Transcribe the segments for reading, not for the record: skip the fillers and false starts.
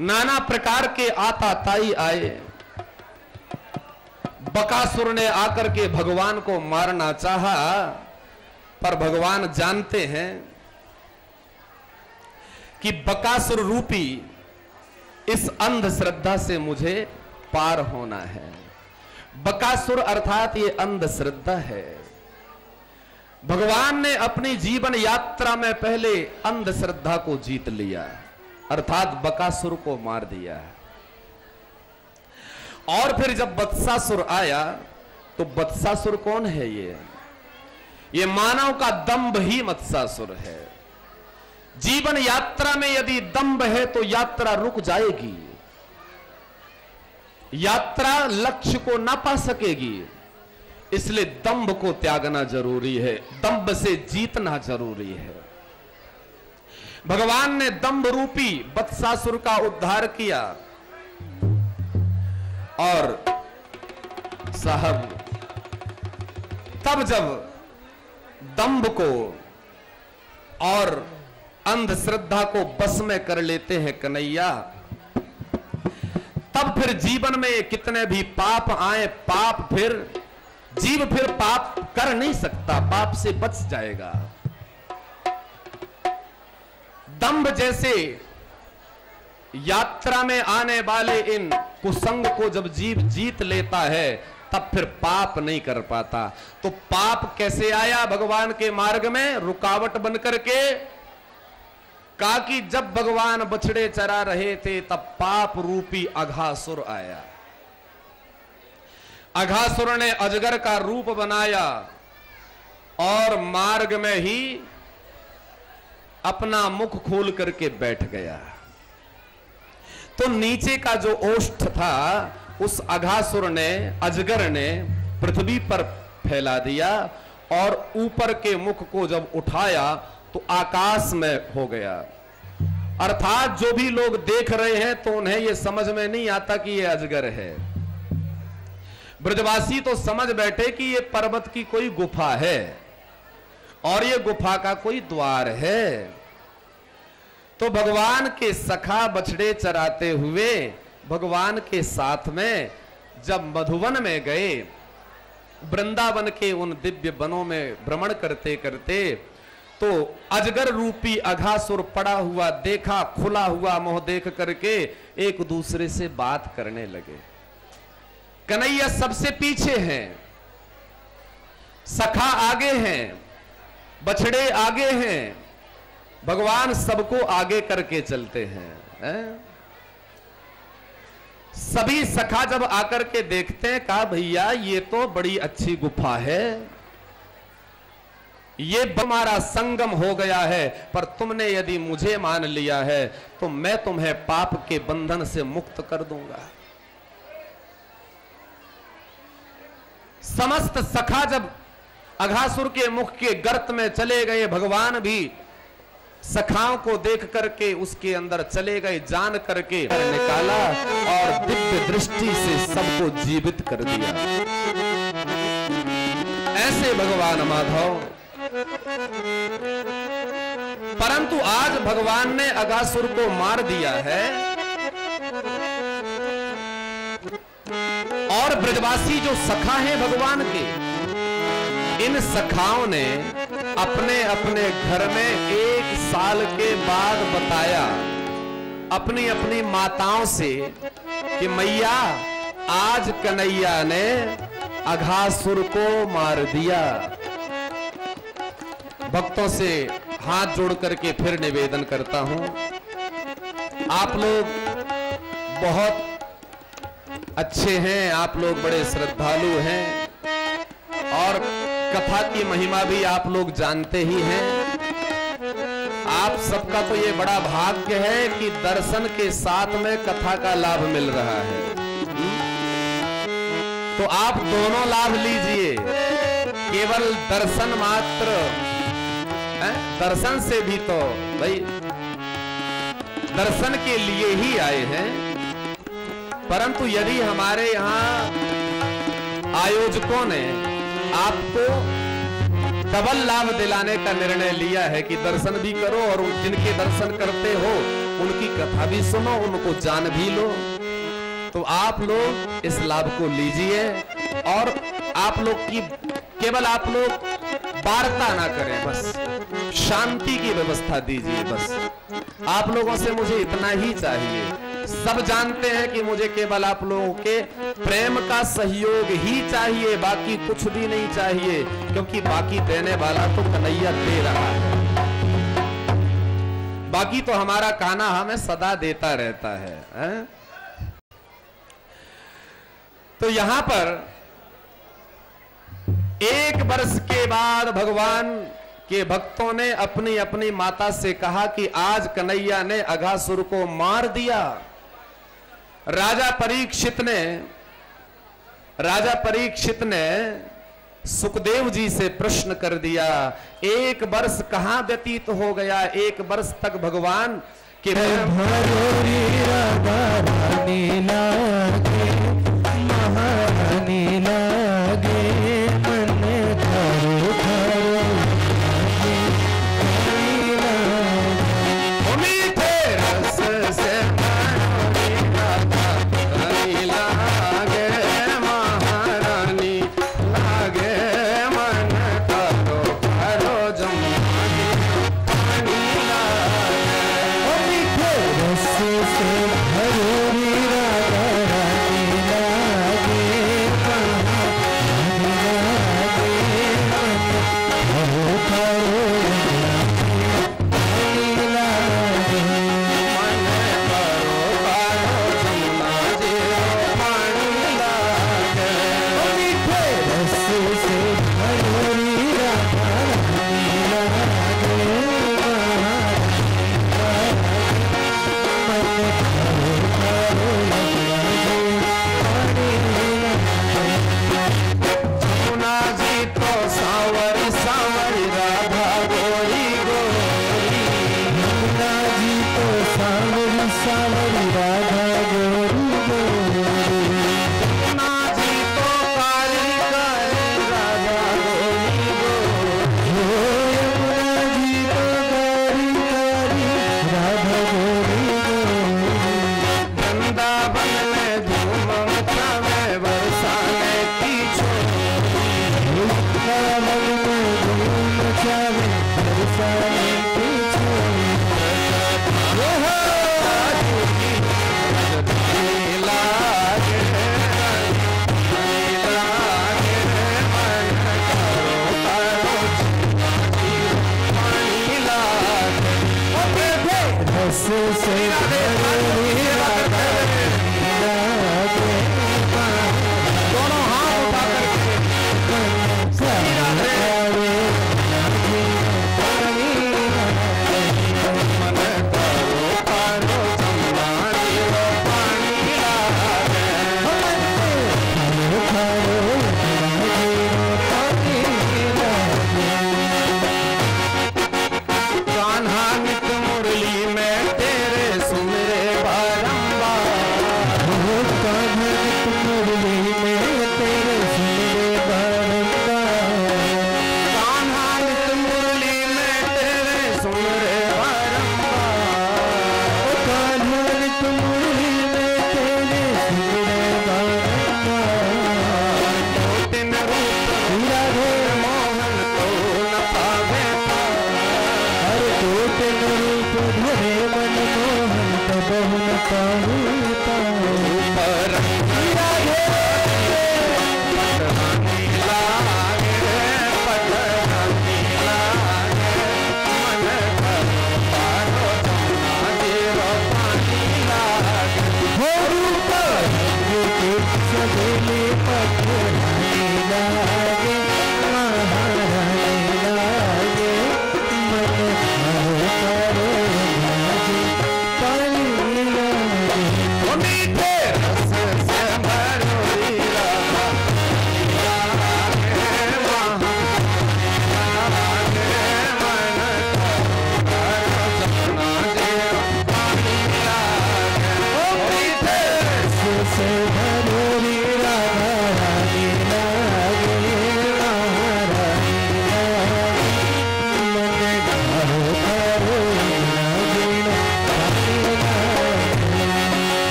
नाना प्रकार के आताताई आए। बकासुर ने आकर के भगवान को मारना चाहा, पर भगवान जानते हैं कि बकासुर रूपी इस अंधश्रद्धा से मुझे पार होना है। बकासुर अर्थात ये अंधश्रद्धा है। भगवान ने अपनी जीवन यात्रा में पहले अंधश्रद्धा को जीत लिया, अर्थात बकासुर को मार दिया। और फिर जब वत्सासुर आया तो वत्सासुर कौन है? ये मानव का दंभ ही वत्सासुर है। जीवन यात्रा में यदि दंभ है तो यात्रा रुक जाएगी, यात्रा लक्ष्य को ना पा सकेगी। इसलिए दंभ को त्यागना जरूरी है, दंभ से जीतना जरूरी है। भगवान ने दंभ रूपी वत्सासुर का उद्धार किया और साहब तब जब दंभ को और अंधश्रद्धा को बस में कर लेते हैं कन्हैया, तब फिर जीवन में कितने भी पाप आए, पाप फिर जीव फिर पाप कर नहीं सकता, पाप से बच जाएगा। दंभ जैसे यात्रा में आने वाले इन कुसंग को जब जीव जीत लेता है तब फिर पाप नहीं कर पाता। तो पाप कैसे आया भगवान के मार्ग में? रुकावट बन करके कहा कि जब भगवान बछड़े चरा रहे थे तब पाप रूपी अघासुर आया। अघासुर ने अजगर का रूप बनाया और मार्ग में ही अपना मुख खोल करके बैठ गया। तो नीचे का जो ओष्ठ था उस अघासुर ने, अजगर ने पृथ्वी पर फैला दिया और ऊपर के मुख को जब उठाया तो आकाश में हो गया। अर्थात जो भी लोग देख रहे हैं तो उन्हें यह समझ में नहीं आता कि यह अजगर है। ब्रजवासी तो समझ बैठे कि यह पर्वत की कोई गुफा है और यह गुफा का कोई द्वार है। तो भगवान के सखा बछड़े चराते हुए भगवान के साथ में जब मधुवन में गए, वृंदावन के उन दिव्य वनों में भ्रमण करते करते तो अजगर रूपी अघासुर पड़ा हुआ देखा, खुला हुआ मुंह देख करके एक दूसरे से बात करने लगे। कन्हैया सबसे पीछे हैं, सखा आगे हैं, बछड़े आगे हैं, भगवान सबको आगे करके चलते हैं। सभी सखा जब आकर के देखते हैं, कहा भैया ये तो बड़ी अच्छी गुफा है, ये हमारा संगम हो गया है, पर तुमने यदि मुझे मान लिया है तो मैं तुम्हें पाप के बंधन से मुक्त कर दूंगा। समस्त सखा जब अघासुर के मुख के गर्त में चले गए, भगवान भी सखाओं को देख करके उसके अंदर चले गए, जान करके निकाला और दिव्य दृष्टि से सबको जीवित कर दिया। ऐसे भगवान माधव। परंतु आज भगवान ने अघासुर को मार दिया है और ब्रजवासी जो सखा हैं भगवान के, इन सखाओं ने अपने अपने घर में 1 साल के बाद बताया अपनी अपनी माताओं से कि मैया आज कन्हैया ने अघासुर को मार दिया। भक्तों से हाथ जोड़ करके फिर निवेदन करता हूं, आप लोग बहुत अच्छे हैं, आप लोग बड़े श्रद्धालु हैं और कथा की महिमा भी आप लोग जानते ही हैं। आप सबका तो ये बड़ा भाग्य है कि दर्शन के साथ में कथा का लाभ मिल रहा है। तो आप दोनों लाभ लीजिए, केवल दर्शन मात्र, दर्शन से भी तो भाई दर्शन के लिए ही आए हैं। परंतु यदि हमारे यहाँ आयोजकों ने आपको डबल लाभ दिलाने का निर्णय लिया है कि दर्शन भी करो और जिनके दर्शन करते हो उनकी कथा भी सुनो, उनको जान भी लो। तो आप लोग इस लाभ को लीजिए और आप लोग की केवल आप लोग वार्ता ना करें, बस शांति की व्यवस्था दीजिए। बस आप लोगों से मुझे इतना ही चाहिए। सब जानते हैं कि मुझे केवल आप लोगों के प्रेम का सहयोग ही चाहिए, बाकी कुछ भी नहीं चाहिए, क्योंकि बाकी देने वाला तो कन्हैया दे रहा है। बाकी तो हमारा कान्हा हमें सदा देता रहता है। तो यहां पर 1 वर्ष के बाद भगवान के भक्तों ने अपनी अपनी माता से कहा कि आज कन्हैया ने अघासुर को मार दिया। राजा परीक्षित ने सुखदेव जी से प्रश्न कर दिया, 1 वर्ष कहां व्यतीत हो गया? 1 वर्ष तक भगवान के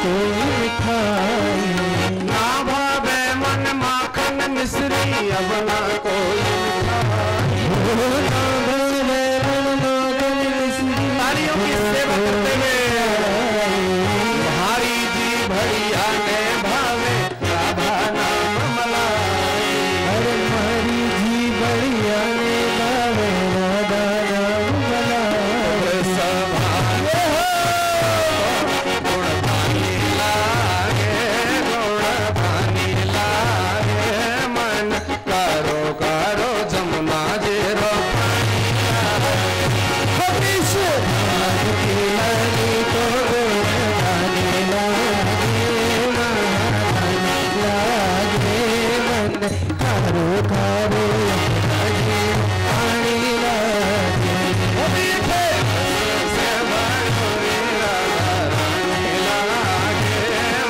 कोई मिठाई, ना भावे मन माखन मिश्री अब ना कोई मिठाई। ना भावे मन माखन मिश्री। तालियों की सेवा करते हुए भारी जी भैया ने भावे राधा नाम मलाई। अरे मारी जी बढ़िया ने भावे राधा नाम मलाई। गुण पानी लागे, गुण पानी लागे, मन कारो कारो जमुना जी रो पानी लागे। हरीश भाग की हरी को गुण पानी लागे, महारानी लागे, मन कारो कारो यमुना जी पानी लागे। से भरोरी राधा रानी लागे,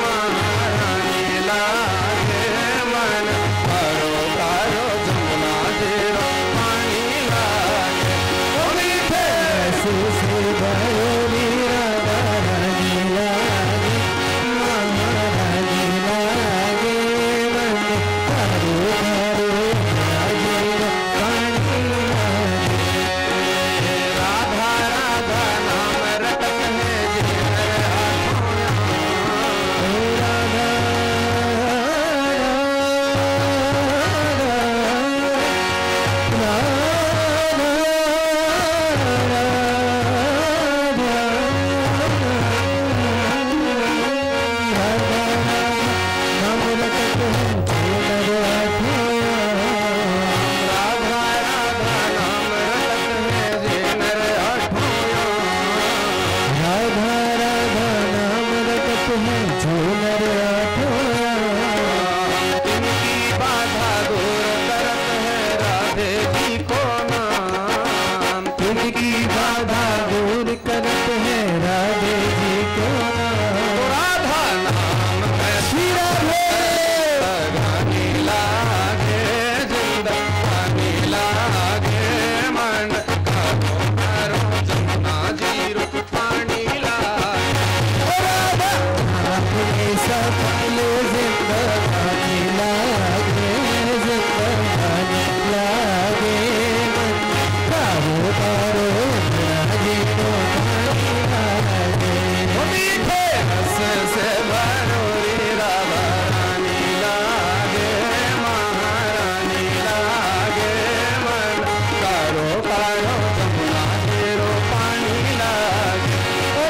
महारानी लागे, मन कारो कारो जमुना जी रो पानी लागे। ऐसे से भरोरी राधा रानी लागे, महारानी लागे, मन कारो कारो यमुना जी पानी लागे। राधा राधा नाम रटत है जिनर आँखों। राधा राधा राधा नाम रटत है जिनर आँखों। राधा राधा नाम रटत है झूमर आठों। इनकी बाधा दूर करत है राधे जी को नाम। इनकी बाधा दूर करत है राधे जी को नाम। राधा नाम में श्री राधे गानी लागे, जिंदगानी लागे, मन कारो कारो जमुना जी रो पानी लागे। अपने सफल जिंदगानी लागे, जिंदगानी लागे, मन कारो कारो यमुना जी को पानी लागे। मीठे रस से भरोरी राधा रानी लागे, महारानी लागे, मन कारो कारो जमुना जी रो पानी लागे।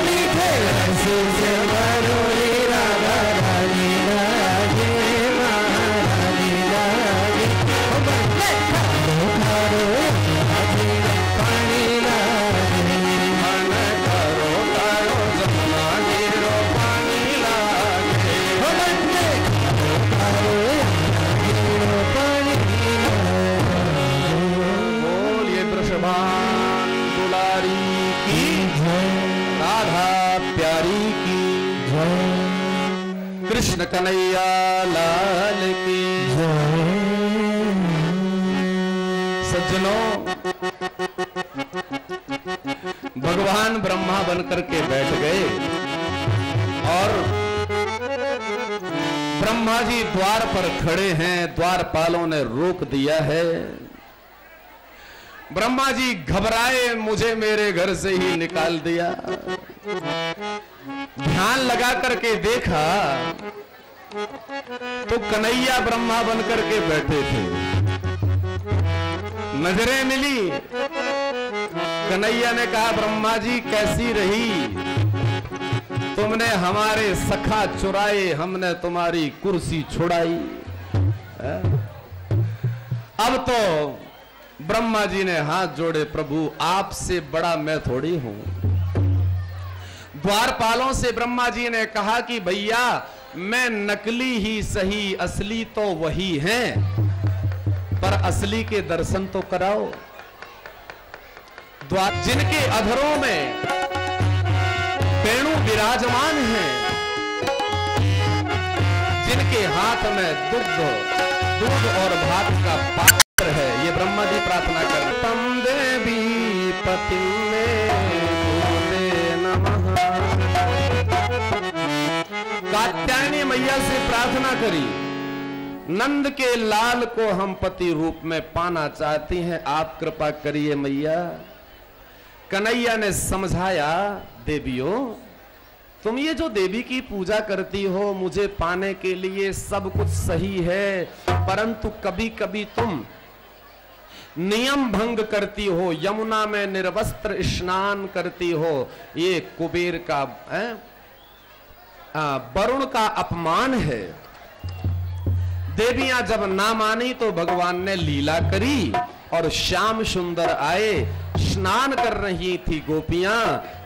मीठे रस से भरोरी राधा रानी लागे, महारानी लागे, कारो कारो यमुना जी पानी लागे। मन कारो कारो जमुना जी रो पानी लागे। बोलिए वृषभान दुलारी की, राधा प्यारी की, कृष्ण कन्हैया लाल की। सज्जनों, भगवान ब्रह्मा बनकर के बैठ गए और ब्रह्मा जी द्वार पर खड़े हैं। द्वारपालों ने रोक दिया है। ब्रह्मा जी घबराए, मुझे मेरे घर से ही निकाल दिया। ध्यान लगा करके देखा तो कन्हैया ब्रह्मा बनकर के बैठे थे। नजरें मिली, कन्हैया ने कहा, ब्रह्मा जी कैसी रही? तुमने हमारे सखा चुराए, हमने तुम्हारी कुर्सी छुड़ाई। अब तो ब्रह्मा जी ने हाथ जोड़े, प्रभु आपसे बड़ा मैं थोड़ी हूं। द्वारपालों से ब्रह्मा जी ने कहा कि भैया मैं नकली ही सही, असली तो वही हैं, पर असली के दर्शन तो कराओ। जिनके अधरों में वेणु विराजमान है, जिनके हाथ में दूध और भात का पात्र है, ये ब्रह्मा जी प्रार्थना कर, तम देवी पति में नमः। कात्यायनी मैया से प्रार्थना करी, नंद के लाल को हम पति रूप में पाना चाहती हैं, आप कृपा करिए मैया। कन्हैया ने समझाया, देवियों तुम ये जो देवी की पूजा करती हो मुझे पाने के लिए सब कुछ सही है, परंतु कभी कभी तुम नियम भंग करती हो, यमुना में निर्वस्त्र स्नान करती हो, ये कुबेर का वरुण का अपमान है। देवियां जब ना मानी तो भगवान ने लीला करी और श्याम सुंदर आए, स्नान कर रही थी गोपियां,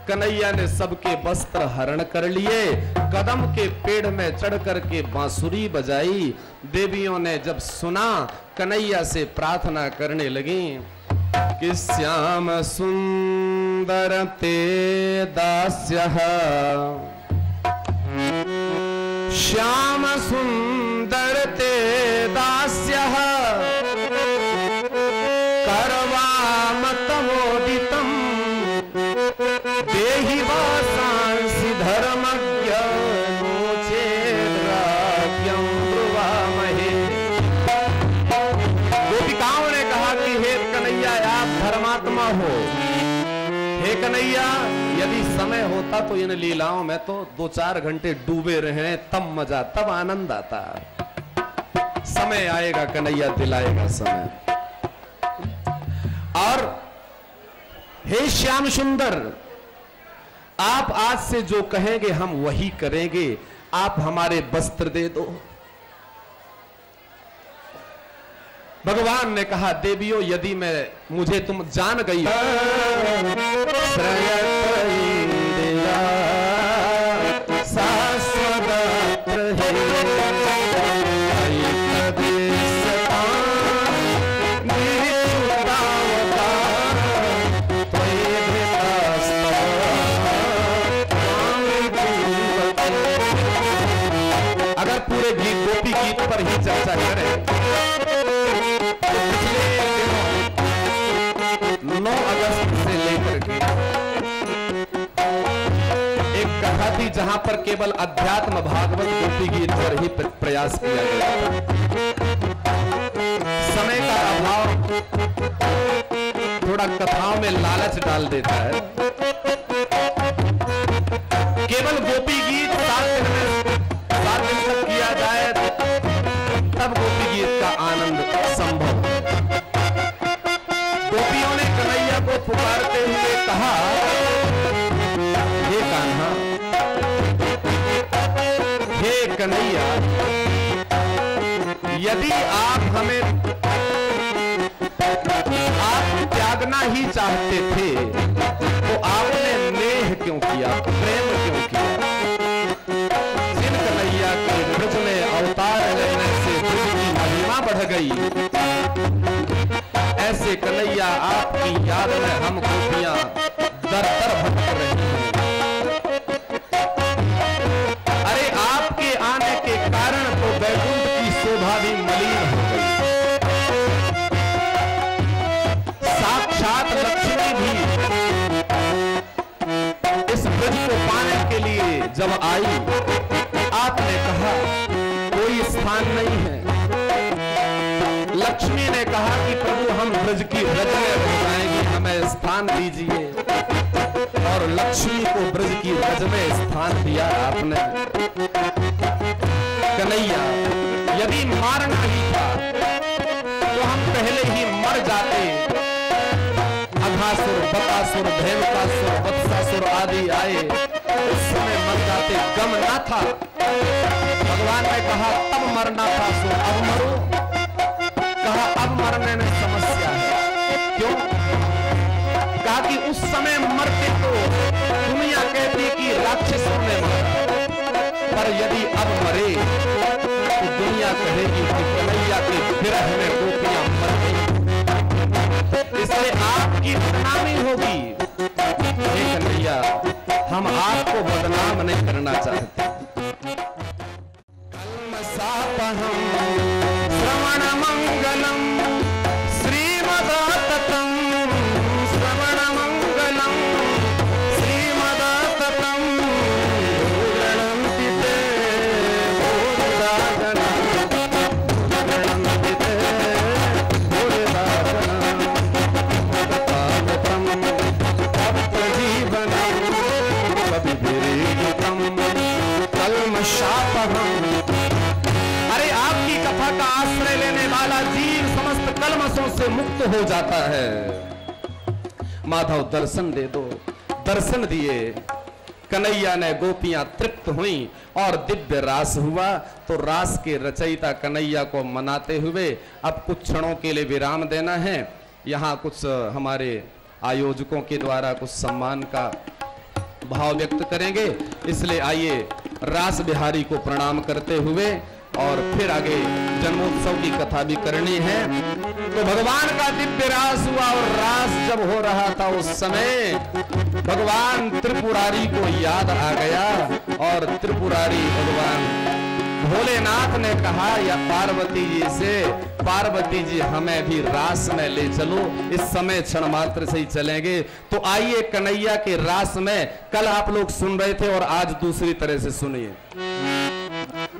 कन्हैया ने सबके वस्त्र हरण कर लिए, कदम के पेड़ में चढ़ करके बांसुरी बजाई। देवियों ने जब सुना कन्हैया से प्रार्थना करने लगी कि श्याम सुंदर ते दास्यः, श्याम सुंदर ते दास्यः, करवामतमोदितम् देहि वासांसि धर्मज्ञ नो चेद्राज्यं ब्रुवामहे। गोपिकाओं ने कहा कि हे कन्हैया आप धर्मात्मा हो, हे कन्हैया यदि समय होता तो इन लीलाओं में तो 2-4 घंटे डूबे रहे, तब मजा, तब आनंद आता। समय आएगा कन्हैया, दिलाएगा समय। और हे श्याम सुंदर, आप आज से जो कहेंगे हम वही करेंगे, आप हमारे वस्त्र दे दो। भगवान ने कहा, देवियों यदि मुझे तुम जान गई, अगर पूरे गीत गोपी गीत पर ही चर्चा करें, 9 अगस्त से लेकर के एक कथा थी जहां पर केवल अध्यात्म भागवत गोपी गीत पर ही प्रयास किया गया। समय का अभाव थोड़ा कथाओं में लालच डाल देता है। केवल गोपी गीत 7 दिन तक किया जाए तब गोपी गीत का आनंद संभव। गोपियों ने कन्हैया को पुकारते हुए कहा, हे कान्हा, हे कन्हैया, यदि आप हमें त्यागना ही चाहते थे तो आपने नेह क्यों किया, प्रेम क्यों किया? जिन कन्हैया के ब्रज में अवतार लेने से ब्रज की महिमा बढ़ गई, ऐसे कन्हैया आपकी याद में हम गोपियां दर दर भटक रही हैं। अरे आपके आने के कारण तो वैकुंठ की शोभा भी मलिन हो गई। साक्षात लक्ष्मी भी इस ब्रज को पाने के लिए जब आई, आपने कहा कोई स्थान नहीं है। लक्ष्मी ने कहा कि प्रभु हम ब्रज की रज में रह जाएंगे, हमें स्थान दीजिए। और लक्ष्मी को ब्रज की रज में स्थान दिया आपने। कन्हैया यदि मारना ही था तो हम पहले ही मर जाते। अघासुर, बकासुर, धेनुकासुर, वत्सासुर आदि आए, उस समय मर जाते, गम ना था। भगवान ने कहा तब मरना था सो अब मरो। कहा अब मरने में समस्या है। क्यों? कहा कि उस समय मरते तो दुनिया कहती कि राक्षसों ने मारा, पर यदि अब मरे तो दुनिया कहेगी कि कन्हैया के विरह में गोपियां मर गई। इसलिए आपकी बदनामी होगी। हे कन्हैया, हम आपको बदनाम नहीं करना चाहते। कल्मषापहं श्रवण मंगलम श्रीमदाततं, श्रवण मंगलम श्रीमदाततं, गृह्णन्ति ते राधा का आश्रय लेने वाला जीव समस्त कलमशों से मुक्त हो जाता है। माधव दर्शन दे दो। दर्शन दिए, कन्हैया ने गोपियां तृप्त हुई और दिव्य रास हुआ। तो रास के रचयिता कन्हैया को मनाते हुए अब कुछ क्षणों के लिए विराम देना है। यहाँ कुछ हमारे आयोजकों के द्वारा कुछ सम्मान का भाव व्यक्त करेंगे, इसलिए आइए रास बिहारी को प्रणाम करते हुए और फिर आगे जन्मोत्सव की कथा भी करनी है। तो भगवान का दिव्य रास हुआ और रास जब हो रहा था उस समय भगवान त्रिपुरारी को याद आ गया और त्रिपुरारी भगवान भोलेनाथ ने कहा या पार्वती जी से, पार्वती जी हमें भी रास में ले चलो, इस समय क्षण मात्र से ही चलेंगे। तो आइए कन्हैया के रास में कल आप लोग सुन रहे थे और आज दूसरी तरह से सुनिए।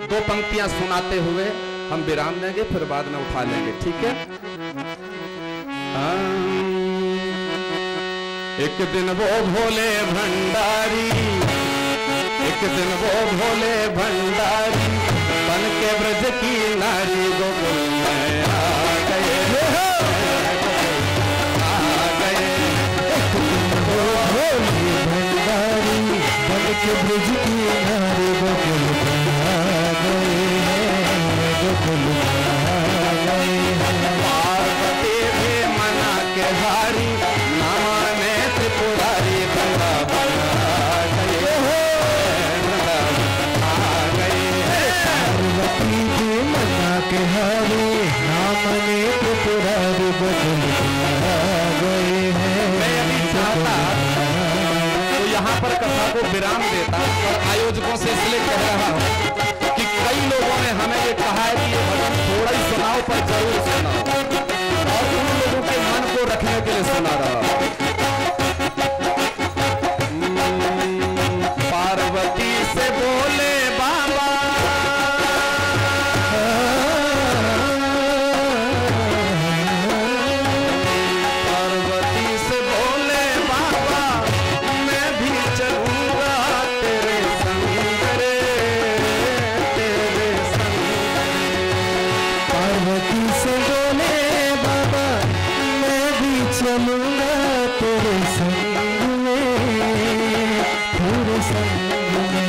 दो पंक्तियां सुनाते हुए हम विराम देंगे, फिर बाद में उठा लेंगे, ठीक है। एक दिन वो भोले भंडारी, एक दिन वो भोले भंडारी बन के ब्रज की नारी गोकुल में आ गए, आ गए। एक दिन वो भोले भंडारी बन के ब्रज की नारी गोकुल में आ गए, गोकुल में आ गए। पार्वती भी मना के हारी ना माने त्रिपुरारी वृंदावन आ गए, आ गए। पार्वती जी मना के हारी ना माने त्रिपुरारी गोकुल में आ गए हैं। मैं अभी चाहता तो यहाँ पर कथा को विराम देता और आयोजकों से इसलिए कह रहा हूँ कि कई लोगों ने हमें ये कहा है कि ये भजन थोड़ा ही सुनाओ पर जरूर सुनाओ, और उन लोगों के मन को रखने के लिए सुना रहा हूं। पार्वती से बोले बाबा, पार्वती से बोले बाबा मैं भी चलूंगा तेरे संग रे, तेरे संग रे। पार्वती से बोले बाबा मैं भी चलूंगा तेरे संग में, तेरे संग में।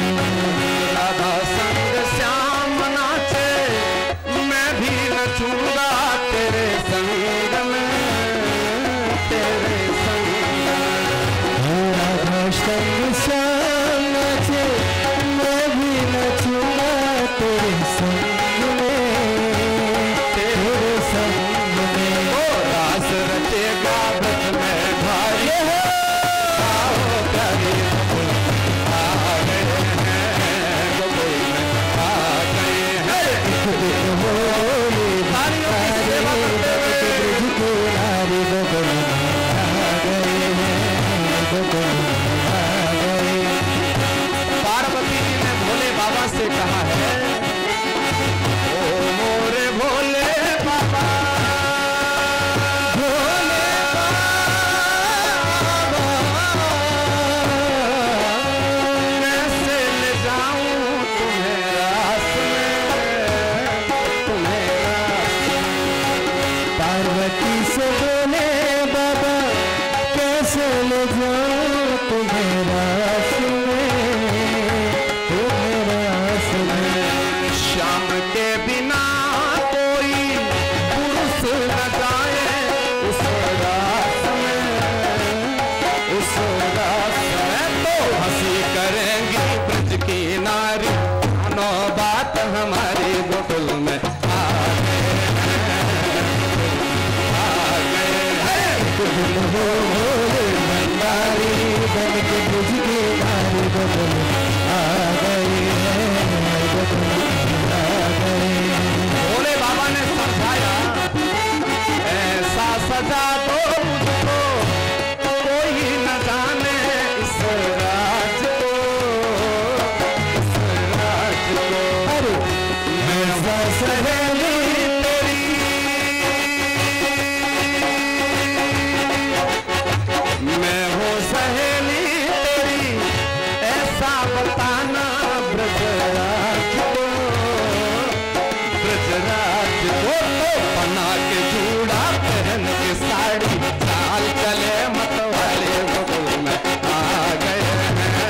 राधा संग श्याम नाचे मैं भी नचूंगा तेरे संग में, तेरे संग में। राधा संग श्याम नाचे मैं भी नचूंगा तेरे संग में, तेरे संग में। ओ रास रचेगा ब्रज में भारी, मुझको तो बना के जूड़ा पहन के साड़ी चाल चले मत वाले गोकुल में आ गए हैं,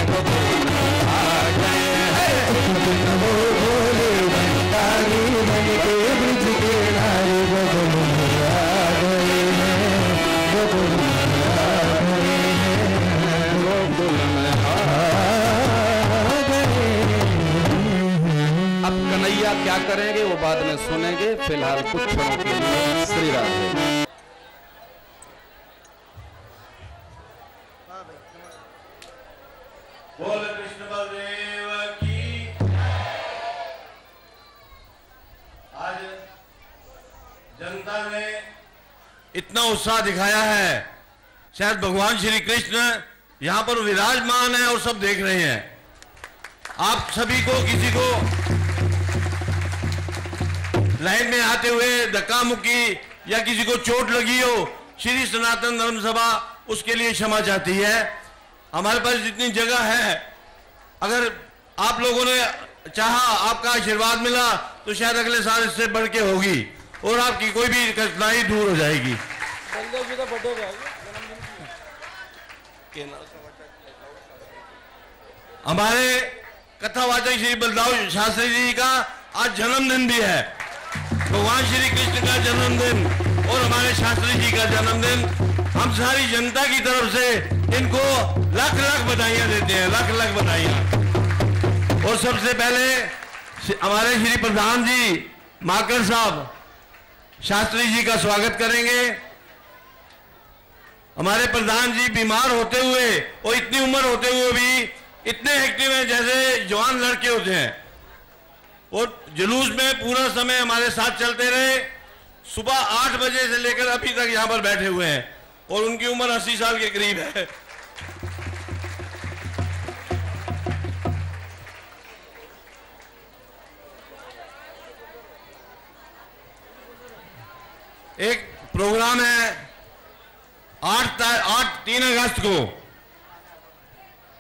गोकुल में आ गए हैं। हो भोले भंडारी बन के ब्रिज किनारे गोकुल में आ गए हैं, गोकुल में आ गए हैं, गोकुल में आ गए हैं। अब कन्हैया क्या करेंगे वो बाद में सुनेंगे, फिलहाल कुछ क्षणों के लिए श्री राधे। बोल कृष्ण बलदेव की। आज जनता ने इतना उत्साह दिखाया है, शायद भगवान श्री कृष्ण यहां पर विराजमान है और सब देख रहे हैं। आप सभी को, किसी को लाइन में आते हुए धक्का मुक्की या किसी को चोट लगी हो, श्री सनातन धर्म सभा उसके लिए क्षमा चाहती है। हमारे पास जितनी जगह है, अगर आप लोगों ने चाहा, आपका आशीर्वाद मिला, तो शायद अगले साल इससे बढ़ के होगी और आपकी कोई भी कठिनाई दूर हो जाएगी। हमारे कथावाचक श्री बलदाऊ शास्त्री जी का आज जन्मदिन भी है। भगवान श्री कृष्ण का जन्मदिन और हमारे शास्त्री जी का जन्मदिन। हम सारी जनता की तरफ से इनको लाख लाख बधाइयां देते हैं, लाख लाख बधाइयां। और सबसे पहले हमारे श्री प्रधान जी माकर साहब शास्त्री जी का स्वागत करेंगे। हमारे प्रधान जी बीमार होते हुए और इतनी उम्र होते हुए भी इतने एक्टिव हैं जैसे जवान लड़के होते हैं, और जुलूस में पूरा समय हमारे साथ चलते रहे। सुबह 8 बजे से लेकर अभी तक यहाँ पर बैठे हुए हैं और उनकी उम्र 80 साल के करीब है। एक प्रोग्राम है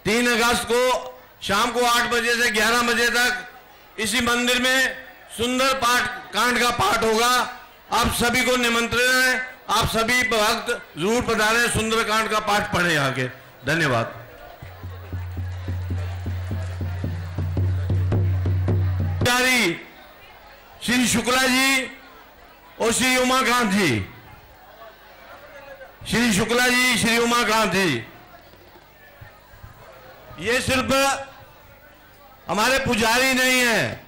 3 अगस्त को शाम को 8 बजे से 11 बजे तक इसी मंदिर में सुंदर कांड का पाठ होगा। आप सभी को निमंत्रण है, आप सभी भक्त जरूर पधारें, सुंदर कांड का पाठ पढ़ें आगे। धन्यवाद। श्री शुक्ला जी और श्री उमाकांत जी, श्री शुक्ला जी, श्री उमाकांत जी, ये सिर्फ हमारे पुजारी नहीं है,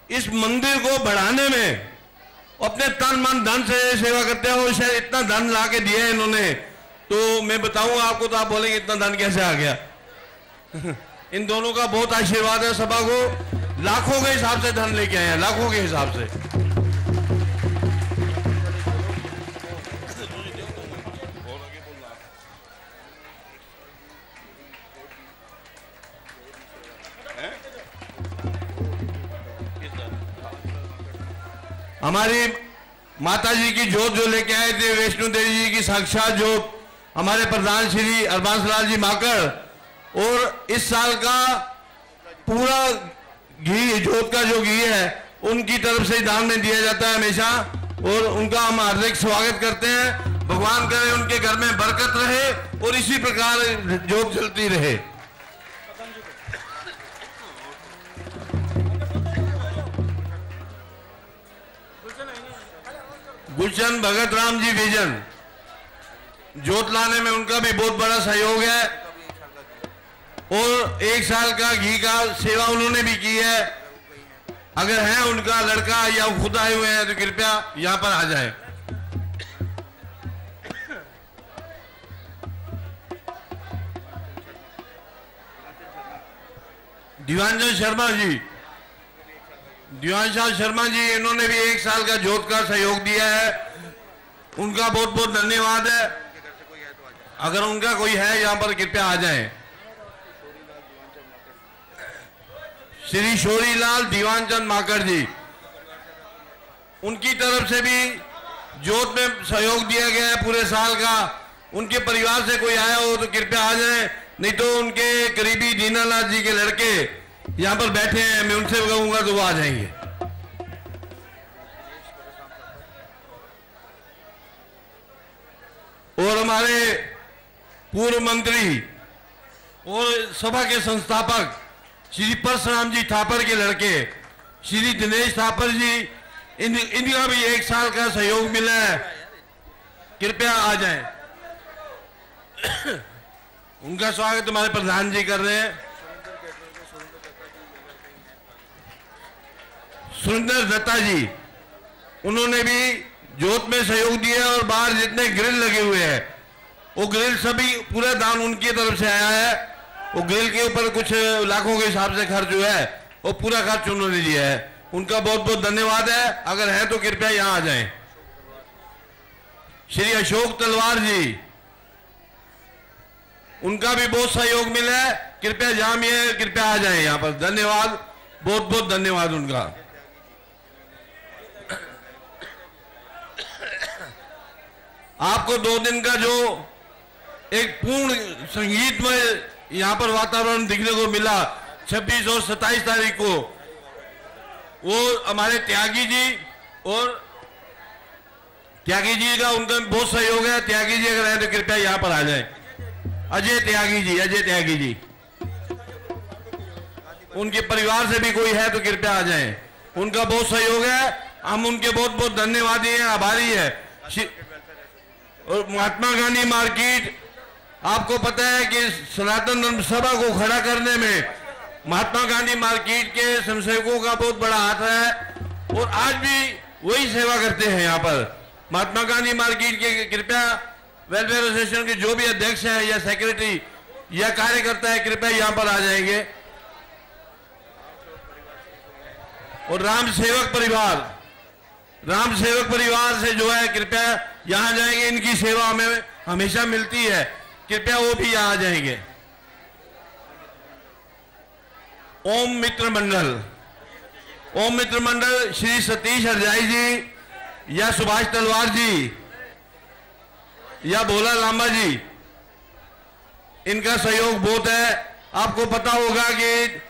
इस मंदिर को बढ़ाने में अपने तन मन धन से सेवा करते हैं। और शायद इतना धन ला के दिया है इन्होंने, तो मैं बताऊंगा आपको तो आप बोलेंगे इतना धन कैसे आ गया। इन दोनों का बहुत आशीर्वाद है। सभा को लाखों के हिसाब से धन लेके आए हैं, लाखों के हिसाब से। हमारी माता जी की जोत जो लेके आए थे, वैष्णो देवी जी की साक्षात जोत, हमारे प्रधान श्री अरबांस लाल जी माकर, और इस साल का पूरा घी, जोत का जो घी है, उनकी तरफ से दान में दिया जाता है हमेशा, और उनका हम हार्दिक स्वागत करते हैं। भगवान करे उनके घर में बरकत रहे और इसी प्रकार जोत चलती रहे। गुलशन भगत राम जी विजन, जोत लाने में उनका भी बहुत बड़ा सहयोग है, और 1 साल का घी का सेवा उन्होंने भी की है। अगर है उनका लड़का या खुद आए हुए हैं तो कृपया यहां पर आ जाए। दिवांजन शर्मा जी, दिवांशा शर्मा जी, इन्होंने भी 1 साल का जोत का सहयोग दिया है, उनका बहुत बहुत धन्यवाद है। अगर उनका कोई है यहाँ पर कृपया आ जाएं। श्री शोरीलाल दीवानचंद माकर जी, उनकी तरफ से भी जोत में सहयोग दिया गया है पूरे साल का। उनके परिवार से कोई आया हो तो कृपया आ जाए, नहीं तो उनके करीबी दीनानाथ जी के लड़के यहाँ पर बैठे हैं, मैं उनसे कहूंगा तो वो आ जाएंगे। हमारे पूर्व मंत्री और सभा के संस्थापक श्री परशुराम जी थापर के लड़के श्री दिनेश थापर जी, इनका भी 1 साल का सहयोग मिला है, कृपया आ जाएं। उनका स्वागत हमारे प्रधान जी कर रहे हैं। सुरेंद्र दत्ता जी, उन्होंने भी जोत में सहयोग दिया और बाहर जितने ग्रिल लगे हुए हैं वो ग्रिल सभी पूरा दान उनकी तरफ से आया है। वो ग्रिल के ऊपर कुछ लाखों के हिसाब से खर्च हुआ है, वो पूरा खर्च उन्होंने दिया है। उनका बहुत बहुत धन्यवाद है। अगर है तो कृपया यहां आ जाएं। श्री अशोक तलवार जी, उनका भी बहुत सहयोग मिला है, कृपया जहां भी है कृपया आ जाएं यहां पर। धन्यवाद, बहुत बहुत धन्यवाद उनका। आपको 2 दिन का जो एक पूर्ण संगीतमय यहाँ पर वातावरण दिखने को मिला 26 और 27 तारीख को, वो हमारे त्यागी जी और त्यागी जी का उनका बहुत सहयोग है। त्यागी जी अगर है तो कृपया यहाँ पर आ जाएं। अजय त्यागी जी, अजय त्यागी जी, उनके परिवार से भी कोई है तो कृपया आ जाएं। उनका बहुत सहयोग है, हम उनके बहुत बहुत धन्यवादी हैं, आभारी है। और महात्मा गांधी मार्केट, आपको पता है कि सनातन धर्म सभा को खड़ा करने में महात्मा गांधी मार्केट के स्वयंसेवकों का बहुत बड़ा हाथ है और आज भी वही सेवा करते हैं यहाँ पर। महात्मा गांधी मार्केट के कृपया वेलफेयर एसोसिएशन के जो भी अध्यक्ष हैं या सेक्रेटरी या कार्यकर्ता है कृपया यहाँ पर आ जाएंगे। और राम सेवक परिवार से जो है कृपया यहाँ जाएंगे, इनकी सेवा हमें हमेशा मिलती है, कृपया वो भी यहाँ आ जाएंगे। ओम मित्र मंडल श्री सतीश हरजाई जी या सुभाष तलवार जी या भोला लांबा जी, इनका सहयोग बहुत है। आपको पता होगा कि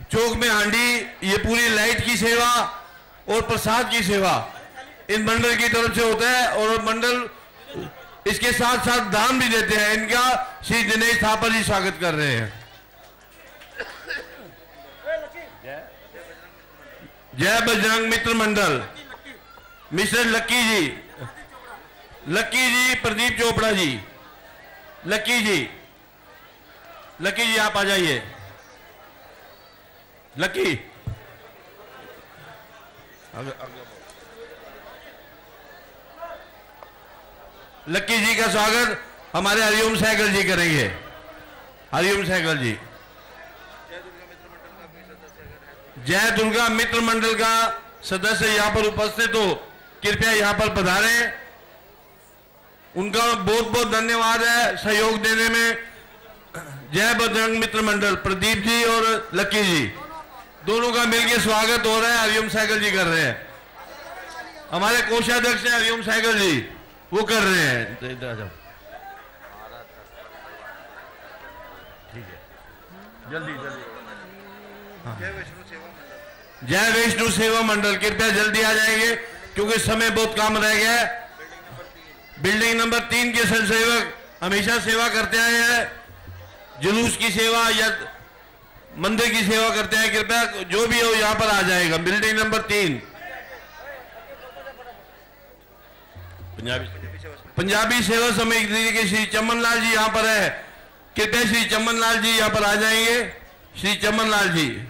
चौक में हांडी, ये पूरी लाइट की सेवा और प्रसाद की सेवा इन मंडल की तरफ से होता है और मंडल इसके साथ साथ दान भी देते हैं। इनका श्री दिनेश थापर जी स्वागत कर रहे हैं। जय बजरंग मित्र मंडल मिस्टर लक्की जी, प्रदीप चोपड़ा जी, लक्की जी आप आ जाइए। लक्की जी का स्वागत हमारे हरिओम सहगल जी करेंगे। हरिओम सहगल जी, जय दुर्गा मित्र मंडल का सदस्य यहाँ पर उपस्थित हो, कृपया यहाँ पर पधारें। उनका बहुत बहुत धन्यवाद है सहयोग देने में। जय बजरंग मित्र मंडल प्रदीप जी और लक्की जी दोनों का मिलकर स्वागत हो रहा है, हरिओम सहगल जी कर रहे हैं। हमारे कोषाध्यक्ष हैं हरिओम सहगल जी, वो कर रहे हैं। ठीक है, जल्दी जय वैष्णो सेवा मंडल कृपया जल्दी आ जाएंगे क्योंकि समय बहुत कम रह गया है। बिल्डिंग नंबर 3 के स्वयंसेवक हमेशा सेवा करते आए हैं, जुलूस की सेवा या मंदिर की सेवा करते हैं, कृपया जो भी हो यहाँ पर आ जाएगा। बिल्डिंग नंबर 3 पंजाबी सेवा समिति के श्री चमन लाल जी यहाँ पर है, कृपया श्री चमन लाल जी यहाँ पर आ जाएंगे। श्री चमन लाल जी,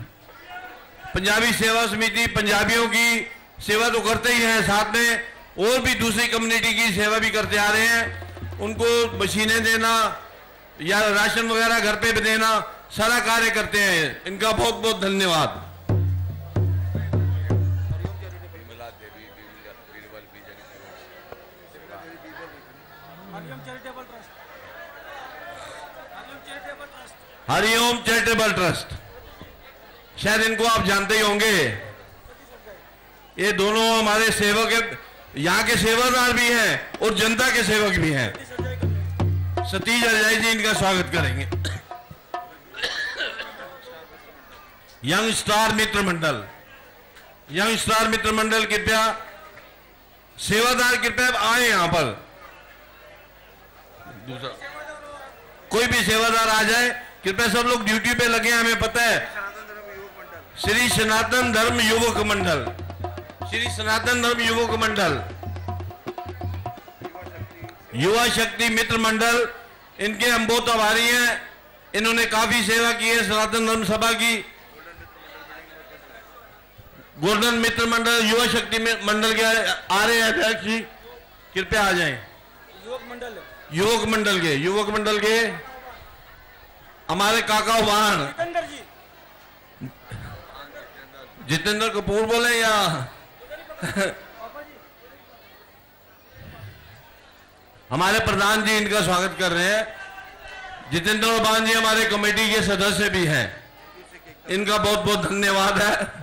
पंजाबी सेवा समिति पंजाबियों की सेवा तो करते ही हैं, साथ में और भी दूसरी कम्युनिटी की सेवा भी करते आ रहे हैं। उनको मशीनें देना या राशन वगैरह घर पे भी देना, सारा कार्य करते हैं। इनका बहुत बहुत धन्यवाद। हरिओम चैरिटेबल ट्रस्ट, शायद इनको आप जानते ही होंगे। ये दोनों हमारे सेवक, यहाँ के सेवादार भी हैं और जनता के सेवक भी हैं। सतीश हरजाई जी इनका स्वागत करेंगे। यंग स्टार मित्र मंडल कृपया सेवादार कृपया आए यहाँ पर। दूसरा कोई भी सेवादार आ जाए, कृपया सब लोग ड्यूटी पे लगे हैं, हमें पता है। श्री सनातन धर्म युवक मंडल, श्री सनातन धर्म युवक मंडल, युवा शक्ति मित्र मंडल, इनके हम बहुत आभारी हैं। इन्होंने काफी सेवा की है सनातन धर्म सभा की। गोल्डन मित्र मंडल, युवा शक्ति मंडल के आ रहे हैं अध्यक्ष जी, कृपया आ जाएं। युवक मंडल के हमारे काका वाहन जितेंद्र कपूर बोले या हमारे प्रधान जी इनका स्वागत कर रहे हैं। जितेंद्र उबान जी हमारे कमेटी के सदस्य भी हैं, इनका बहुत बहुत धन्यवाद है।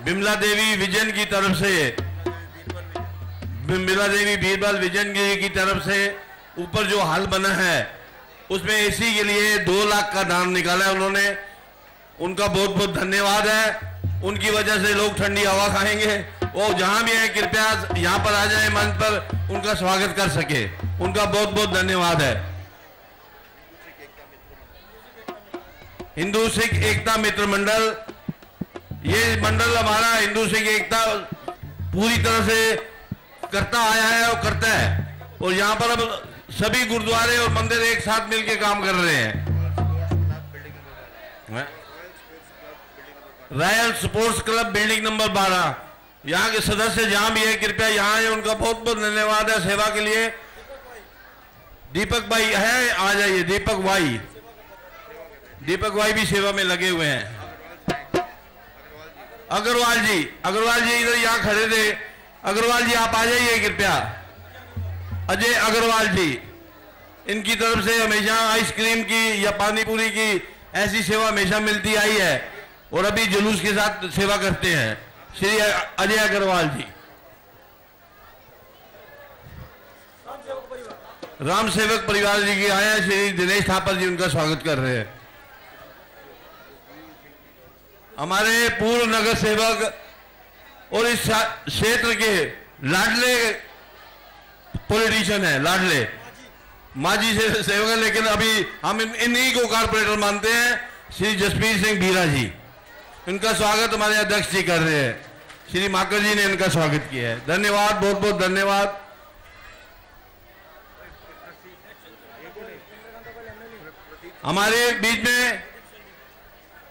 बिमला देवी विजन की तरफ से, बिमला देवी बीरबल विजन की तरफ से ऊपर जो हॉल बना है उसमें एसी के लिए 2 लाख का दान निकाला है उन्होंने, उनका बहुत बहुत धन्यवाद है। उनकी वजह से लोग ठंडी हवा खाएंगे। वो जहां भी है कृपया यहां पर आ जाए, मंच पर उनका स्वागत कर सके, उनका बहुत बहुत धन्यवाद है। हिंदू सिख एकता मित्र मंडल, ये मंडल हमारा हिंदू सिख एकता पूरी तरह से करता आया है और करता है, और यहाँ पर अब सभी गुरुद्वारे और मंदिर एक साथ मिलकर काम कर रहे हैं। Royal sports club building number 12, यहाँ के सदस्य जहां भी है कृपया यहाँ है, उनका बहुत बहुत धन्यवाद है सेवा के लिए। दीपक भाई है, आ जाइए। दीपक भाई भी सेवा में लगे हुए हैं। अग्रवाल जी इधर यहाँ खड़े थे। अग्रवाल जी आप आ जाइए कृपया। अजय अग्रवाल जी, इनकी तरफ से हमेशा आइसक्रीम की या पानी पूरी की ऐसी सेवा हमेशा मिलती आई है और अभी जुलूस के साथ सेवा करते हैं श्री अजय अग्रवाल जी। राम सेवक परिवार जी की आए हैं, श्री दिनेश थापर जी उनका स्वागत कर रहे हैं। हमारे पूर्व नगर सेवक और इस क्षेत्र के लाडले पॉलिटिशियन है, लाडले माजी से सेवक है, लेकिन अभी हम इन्हीं को कारपोरेटर मानते हैं, श्री जसबीर सिंह बीरा जी। इनका स्वागत हमारे अध्यक्ष जी कर रहे हैं, श्री माकर जी ने इनका स्वागत किया है। धन्यवाद, बहुत बहुत धन्यवाद। हमारे बीच में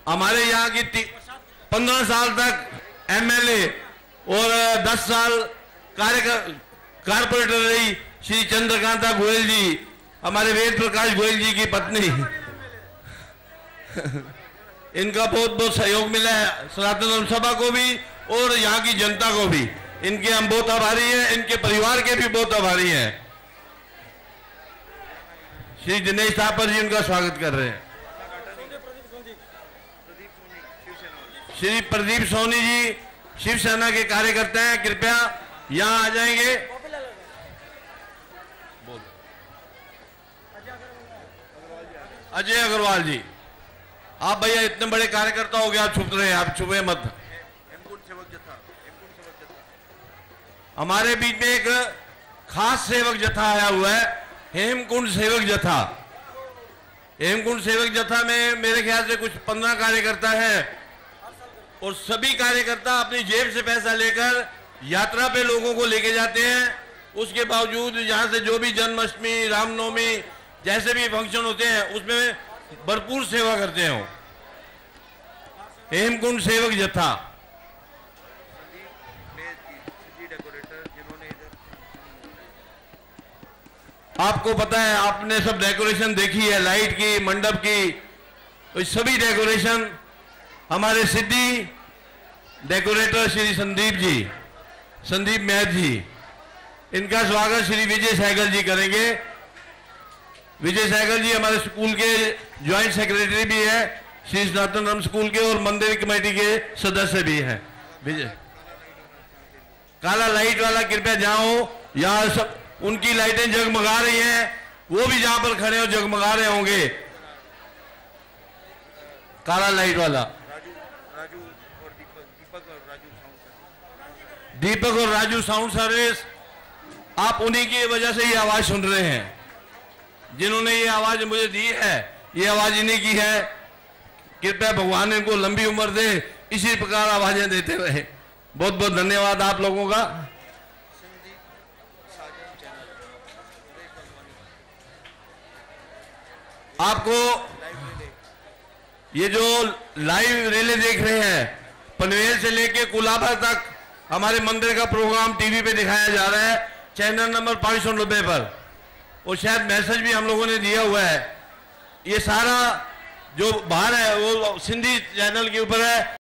हमारे यहाँ की 15 साल तक एमएलए और 10 साल कारपोरेटर रही श्री चंद्रकांता गोयल जी, हमारे वेद प्रकाश गोयल जी की पत्नी। इनका बहुत बहुत सहयोग मिला है सनातन धर्म सभा को भी और यहाँ की जनता को भी। इनके हम बहुत आभारी हैं, इनके परिवार के भी बहुत आभारी हैं। श्री दिनेश थापर जी उनका स्वागत कर रहे हैं। श्री प्रदीप सोनी जी शिवसेना के कार्यकर्ता हैं, कृपया यहां आ जाएंगे। अजय अग्रवाल जी, आप भैया इतने बड़े कार्यकर्ता हो गए, आप छुप रहे हैं, आप छुपे मत। हमारे बीच में एक खास सेवक जत्था आया हुआ है, हेमकुंड सेवक जत्था। हेमकुंड सेवक जत्था में मेरे ख्याल से कुछ 15 कार्यकर्ता हैं और सभी कार्यकर्ता अपनी जेब से पैसा लेकर यात्रा पे लोगों को लेके जाते हैं। उसके बावजूद यहाँ से जो भी जन्माष्टमी, रामनवमी जैसे भी फंक्शन होते हैं उसमें भरपूर सेवा करते हैं। हेमकुंड सेवक जत्था। आपको पता है, आपने सब डेकोरेशन देखी है, लाइट की, मंडप की, तो सभी डेकोरेशन हमारे सिद्धि डेकोरेटर श्री संदीप मैथ जी, इनका स्वागत श्री विजय सहगल जी करेंगे। विजय सहगल जी हमारे स्कूल के ज्वाइंट सेक्रेटरी भी है, श्री सनातन धर्म स्कूल के, और मंदिर कमेटी के सदस्य भी हैं। विजय, काला लाइट वाला कृपया जाओ, यहाँ सब उनकी लाइटें जगमगा रही हैं, वो भी जहां पर खड़े हो जगमगा रहे होंगे। काला लाइट वाला दीपक और राजू साउंड सर्विस, आप उन्हीं की वजह से ये आवाज सुन रहे हैं। जिन्होंने ये आवाज मुझे दी है, ये आवाज इन्हीं की है। कृपया भगवान इनको लंबी उम्र दे, इसी प्रकार आवाजें देते रहे। बहुत बहुत धन्यवाद आप लोगों का। आपको ये जो लाइव रेले देख रहे हैं, पनवेल से लेके कुलाबा तक हमारे मंदिर का प्रोग्राम टीवी पे दिखाया जा रहा है, चैनल नंबर 590 पर, और शायद मैसेज भी हम लोगों ने दिया हुआ है। ये सारा जो बाहर है वो सिंधी चैनल के ऊपर है।